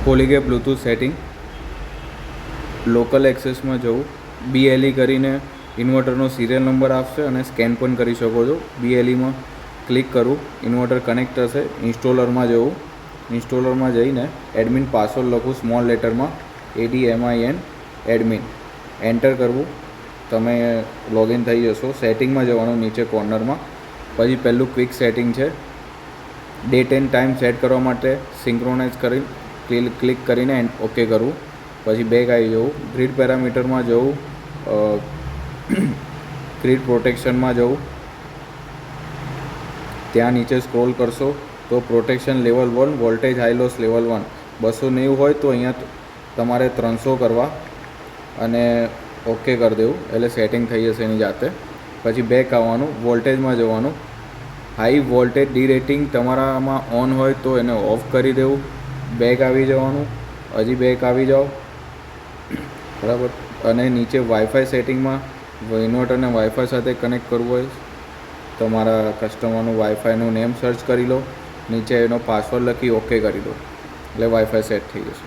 પોલીગેપ Bluetooth setting, local એક્સેસમાં જવું, BLE કરીને ઇન્વર્ટરનો serial number આપશે અને સ્કેન પણ કરી શકો છો. BLEમાં ક્લિક કરું, ઇન્વર્ટર કનેક્ટ થશે. ઇન્સ્ટોલરમાં જવું, ઇન્સ્ટોલરમાં જઈને એડમિન પાસવર્ડ લખું સ્મોલ લેટરમાં ADMIN એડમિન, એન્ટર કરવું. તમે લોગિન થઈ જશો. સેટિંગમાં જવાનું નીચે કોર્નરમાં. પછી પહેલું ક્વિક સેટિંગ છે. ડેટ એન્ડ ટાઈમ સેટ કરવા માટે સિંક્રોનાઇઝ કરી ક્લિક કરીને ઓકે કરવું. પછી બેક આવી જવું. ગ્રીડ પેરામીટરમાં જવું, ગ્રીડ પ્રોટેક્શનમાં જવું. ત્યાં નીચે સ્ક્રોલ કરશો તો protection level 1, voltage high loss level 1 290 હોય તો અહીંયા તમારે 300 કરવા અને ઓકે કરી દેવું, એટલે સેટિંગ થઈ જશે એની જાતે. પછી બેક આવવાનું, વોલ્ટેજમાં જવાનું. હાઈ વોલ્ટેજ ડીરેટિંગ તમારામાં ઓન હોય તો એને ઓફ કરી દેવું. બેક આવી જવાનું, હજી બેક આવી જાઓ, બરાબર. અને નીચે વાઈફાઈ સેટિંગમાં ઇન્વર્ટરને વાઈફાઈ સાથે કનેક્ટ કરવું હોય, તમારા કસ્ટમરનું વાઈફાઈનું નેમ સર્ચ કરી લો, નીચે એનો પાસવર્ડ લખી ઓકે કરી દો, એટલે વાઈફાઈ સેટ થઈ જશે.